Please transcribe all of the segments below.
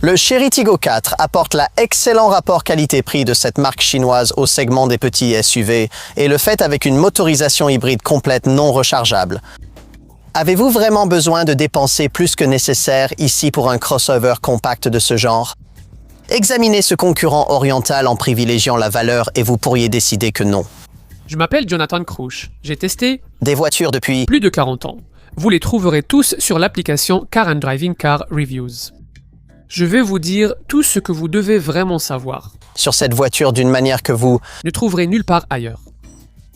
Le Chery Tiggo 4 apporte l'excellent rapport qualité-prix de cette marque chinoise au segment des petits SUV et le fait avec une motorisation hybride complète non rechargeable. Avez-vous vraiment besoin de dépenser plus que nécessaire ici pour un crossover compact de ce genre? Examinez ce concurrent oriental en privilégiant la valeur et vous pourriez décider que non. Je m'appelle Jonathan Crouch. J'ai testé Des voitures depuis plus de 40 ans. Vous les trouverez tous sur l'application Car and Driving Car Reviews. Je vais vous dire tout ce que vous devez vraiment savoir. sur cette voiture d'une manière que vous Ne trouverez nulle part ailleurs.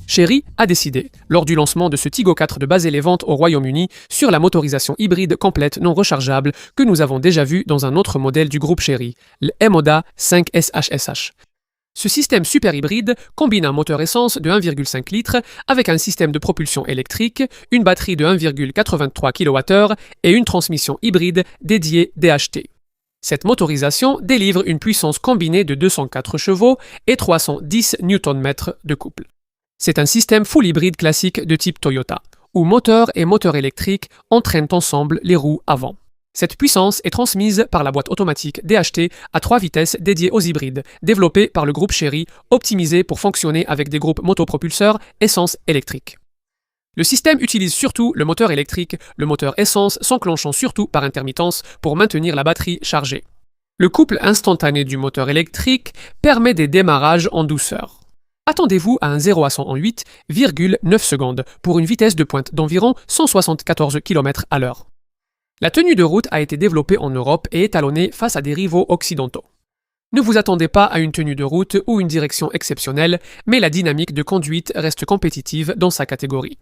Chery a décidé, lors du lancement de ce Tiggo 4 de baser les ventes au Royaume-Uni sur la motorisation hybride complète non rechargeable que nous avons déjà vu dans un autre modèle du groupe Chery, le M-Moda 5 SHSH. Ce système super hybride combine un moteur essence de 1,5 litres avec un système de propulsion électrique, une batterie de 1,83 kWh et une transmission hybride dédiée DHT. Cette motorisation délivre une puissance combinée de 204 chevaux et 310 Nm de couple. C'est un système full hybride classique de type Toyota, où moteur et moteur électrique entraînent ensemble les roues avant. Cette puissance est transmise par la boîte automatique DHT à 3 vitesses dédiée aux hybrides, développée par le groupe Chery, optimisée pour fonctionner avec des groupes motopropulseurs essence électrique. Le système utilise surtout le moteur électrique, le moteur essence s'enclenchant surtout par intermittence pour maintenir la batterie chargée. Le couple instantané du moteur électrique permet des démarrages en douceur. Attendez-vous à un 0 à 100 en 8,9 secondes pour une vitesse de pointe d'environ 174 km/h. La tenue de route a été développée en Europe et étalonnée face à des rivaux occidentaux. Ne vous attendez pas à une tenue de route ou une direction exceptionnelle, mais la dynamique de conduite reste compétitive dans sa catégorie.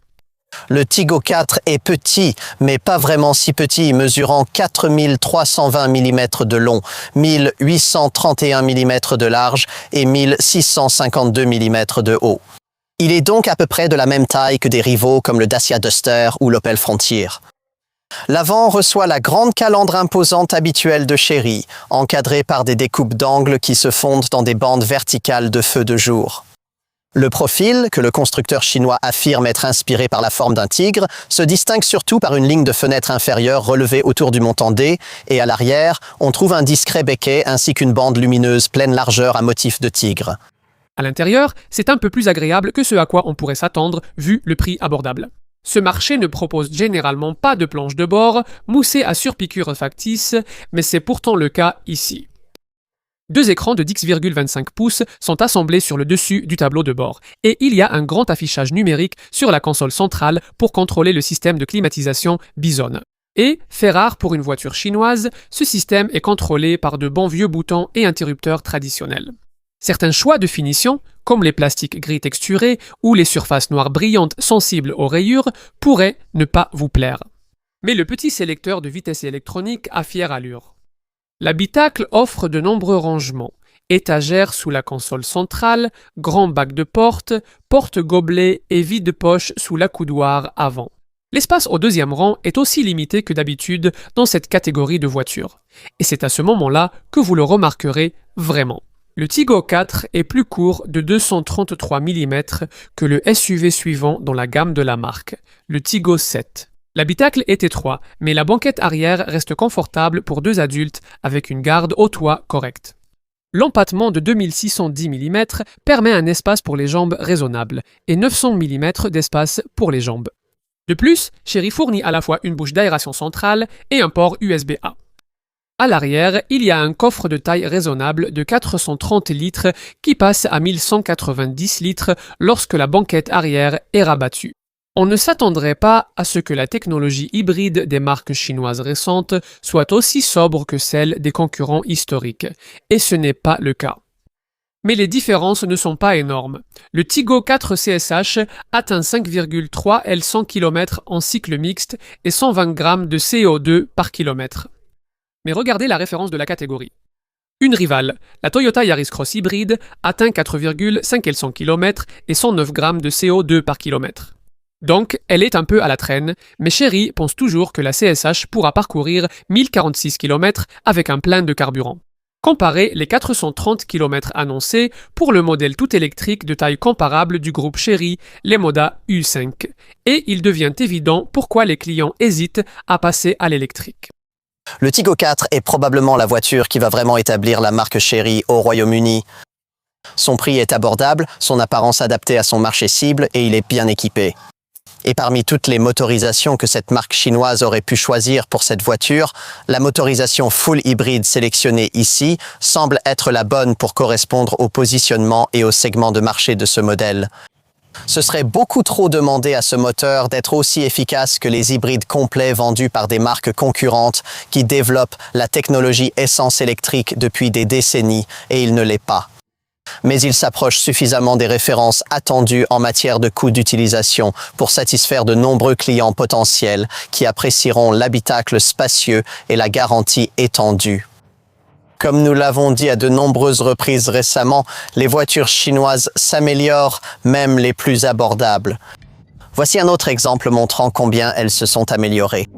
Le Tiggo 4 est petit, mais pas vraiment si petit, mesurant 4320 mm de long, 1831 mm de large et 1652 mm de haut. Il est donc à peu près de la même taille que des rivaux comme le Dacia Duster ou l'Opel Frontier. L'avant reçoit la grande calandre imposante habituelle de Chery, encadrée par des découpes d'angles qui se fondent dans des bandes verticales de feu de jour. Le profil, que le constructeur chinois affirme être inspiré par la forme d'un tigre, se distingue surtout par une ligne de fenêtre inférieure relevée autour du montant D, et à l'arrière, on trouve un discret becquet ainsi qu'une bande lumineuse pleine largeur à motif de tigre. À l'intérieur, c'est un peu plus agréable que ce à quoi on pourrait s'attendre vu le prix abordable. Ce marché ne propose généralement pas de planche de bord moussée à surpiqûre factice, mais c'est pourtant le cas ici. 2 écrans de 10,25 pouces sont assemblés sur le dessus du tableau de bord, et il y a un grand affichage numérique sur la console centrale pour contrôler le système de climatisation Bison. Et, fait rare pour une voiture chinoise, ce système est contrôlé par de bons vieux boutons et interrupteurs traditionnels. Certains choix de finition, comme les plastiques gris texturés ou les surfaces noires brillantes sensibles aux rayures, pourraient ne pas vous plaire. Mais le petit sélecteur de vitesse électronique a fière allure. L'habitacle offre de nombreux rangements, étagères sous la console centrale, grand bac de porte-gobelet et vide-poche sous l'accoudoir avant. L'espace au deuxième rang est aussi limité que d'habitude dans cette catégorie de voitures. Et c'est à ce moment-là que vous le remarquerez vraiment. Le Tiggo 4 est plus court de 233 mm que le SUV suivant dans la gamme de la marque, le Tiggo 7. L'habitacle est étroit, mais la banquette arrière reste confortable pour 2 adultes avec une garde au toit correcte. L'empattement de 2610 mm permet un espace pour les jambes raisonnable et 900 mm d'espace pour les jambes. De plus, Chery fournit à la fois une bouche d'aération centrale et un port USB-A. À l'arrière, il y a un coffre de taille raisonnable de 430 litres qui passe à 1190 litres lorsque la banquette arrière est rabattue. On ne s'attendrait pas à ce que la technologie hybride des marques chinoises récentes soit aussi sobre que celle des concurrents historiques, et ce n'est pas le cas. Mais les différences ne sont pas énormes. Le Tiggo 4 CSH atteint 5,3 L 100 km en cycle mixte et 120 g de CO2 par kilomètre. Mais regardez la référence de la catégorie. Une rivale, la Toyota Yaris Cross hybride, atteint 4,5 L 100 km et 109 g de CO2 par kilomètre. Donc, elle est un peu à la traîne, mais Chery pense toujours que la CSH pourra parcourir 1046 km avec un plein de carburant. Comparez les 430 km annoncés pour le modèle tout électrique de taille comparable du groupe Chery, les Moda U5, et il devient évident pourquoi les clients hésitent à passer à l'électrique. Le Tigo 4 est probablement la voiture qui va vraiment établir la marque Chery au Royaume-Uni. Son prix est abordable, son apparence adaptée à son marché cible et il est bien équipé. Et parmi toutes les motorisations que cette marque chinoise aurait pu choisir pour cette voiture, la motorisation full hybride sélectionnée ici semble être la bonne pour correspondre au positionnement et au segment de marché de ce modèle. Ce serait beaucoup trop demandé à ce moteur d'être aussi efficace que les hybrides complets vendus par des marques concurrentes qui développent la technologie essence électrique depuis des décennies, et il ne l'est pas. Mais il s'approche suffisamment des références attendues en matière de coût d'utilisation pour satisfaire de nombreux clients potentiels qui apprécieront l'habitacle spacieux et la garantie étendue. Comme nous l'avons dit à de nombreuses reprises récemment, les voitures chinoises s'améliorent, même les plus abordables. Voici un autre exemple montrant combien elles se sont améliorées.